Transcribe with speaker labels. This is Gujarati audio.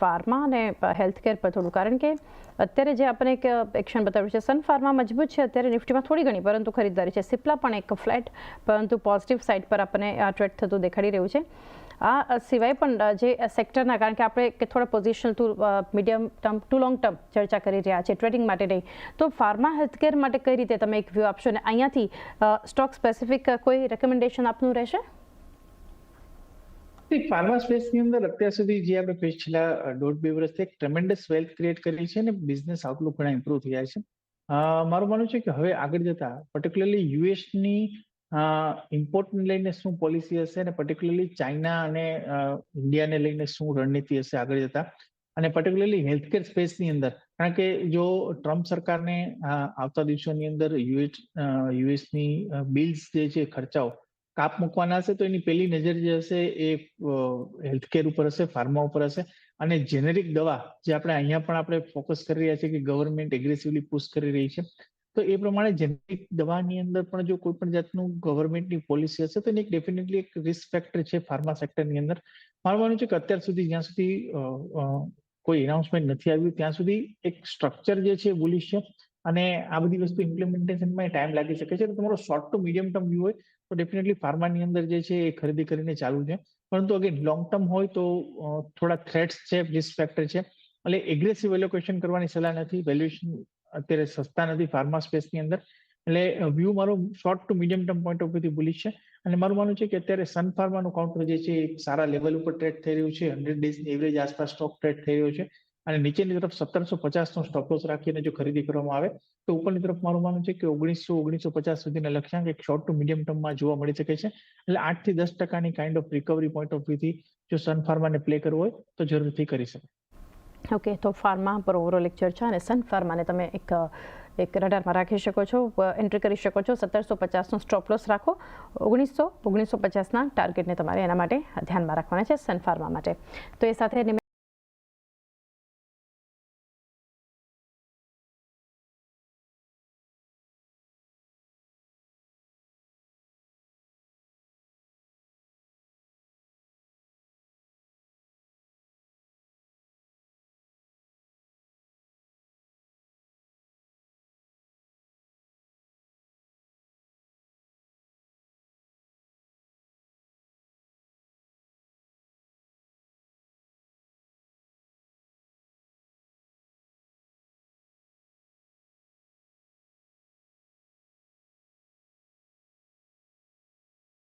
Speaker 1: ફાર્મા અને હેલ્થકેર પર થોડું, કારણ કે અત્યારે જે આપણે એક એક્શન બતાવ્યું છે, સન ફાર્મા મજબૂત છે અત્યારે નિફ્ટીમાં થોડી ઘણી, પરંતુ ખરીદદારી છે. સિપ્લા પણ એક ફ્લેટ પરંતુ પોઝિટિવ સાઇડ પર આપણને આ ટ્રેડ થતું દેખાડી રહ્યું છે. આ સિવાય પણ જે સેક્ટરના, કારણ કે આપણે થોડા positional to medium term to long term ચર્ચા કરી રહ્યા છે, ટ્રેડિંગ માટે નહીં, તો ફાર્મા હેલ્થકેર માટે કઈ રીતે તમે એક વ્યૂ આપશો અને અહીંયાથી સ્ટોક સ્પેસિફિક કોઈ રેકમેન્ડેશન આપનું રહેશે?
Speaker 2: ફાર્મા સ્પેસની અંદર અત્યાર સુધી જે આપણે છેલ્લા 1.5-2 વર્ષથી એક ટ્રેમેન્ડસ વેલ્થ ક્રિએટ કરી છે અને બિઝનેસ આઉટલુક ઘણા ઇમ્પ્રુવ થયા છે. મારું માનવું છે કે હવે આગળ જતા પર્ટિક્યુલરલી યુએસની ઇમ્પોર્ટને લઈને શું પોલિસી હશે અને પર્ટિક્યુલરલી ચાઇના અને ઇન્ડિયાને લઈને શું રણનીતિ હશે આગળ જતા, અને પર્ટિક્યુલરલી હેલ્થકેર સ્પેસની અંદર, કારણ કે જો ટ્રમ્પ સરકારને આવતા દિવસોની અંદર યુએસની બિલ્સ જે છે ખર્ચાઓ કાપ મૂકવાના હશે, તો એની પહેલી નજર જે હશે એ હેલ્થકેર ઉપર હશે, ફાર્મા ઉપર હશે. અને જેનેરિક દવા જે અહીંયા પણ આપણે ફોકસ કરી રહ્યા છીએ કે ગવર્મેન્ટ એગ્રેસિવલી પુશ કરી રહી છે, તો એ પ્રમાણે જેનેરિક દવાની અંદર પણ જો કોઈ પણ જાતનું ગવર્મેન્ટની પોલિસી હશે તો એની ડેફિનેટલી એક રિસ્ક ફેક્ટર છે ફાર્મા સેક્ટરની અંદર. મારું માનવું છે કે અત્યાર સુધી જ્યાં સુધી કોઈ એનાઉન્સમેન્ટ નથી આવ્યું ત્યાં સુધી એક સ્ટ્રક્ચર જે છે બુલિશ છે, અને આ બધી વસ્તુ ઇમ્પ્લિમેન્ટેશનમાં ટાઈમ લાગી શકે છે. તો તમારો short to medium term view હોય તો ડેફિનેટલી ફાર્માની અંદર જે છે એ ખરીદી કરીને ચાલુ છે, પરંતુ અગેન લોંગ ટર્મ હોય તો થોડા થ્રેટ્સ છે, રિસ્ક ફેક્ટર છે, એટલે એગ્રેસિવ એલોકેશન કરવાની સલાહ નથી. વેલ્યુએશન અત્યારે સસ્તા નથી ફાર્મા સ્પેસની અંદર, એટલે વ્યૂ મારો short to medium term point of વ્યૂથી બુલિશ છે. અને મારું માનવું છે કે અત્યારે સન ફાર્માનું કાઉન્ટર જે છે એક સારા લેવલ ઉપર ટ્રેડ થઈ રહ્યું છે, 100 ડેઝની એવરેજ આસપાસ સ્ટોક ટ્રેડ થઈ રહ્યો છે, અને નીચેની તરફ 1750નો સ્ટોપ લોસ રાખીને જો ખરીદી કરવામાં આવે તો ઉપરની તરફ મારું માનવું છે કે 1900-1950 સુધીના લક્ષ્યાંક એક શોર્ટ ટુ મીડિયમ ટર્મમાં જોવા મળી શકે છે. એટલે 8-10% kind of recovery point of વ્યૂથી જો સન ફાર્માને પ્લે કરવો હોય તો જરૂરથી કરી શકે.
Speaker 1: ઓકે, તો ફાર્મા પર ઓવરઓલ એક ચર્ચા, અને સન ફાર્માને તમે એક રડારમાં રાખી શકો છો, એન્ટ્રી કરી શકો છો. 1750નો સ્ટોપ લોસ રાખો, 1900-1950ના ટાર્ગેટને તમારે એના માટે ધ્યાનમાં રાખવાના છે સન ફાર્મા માટે. તો એ સાથે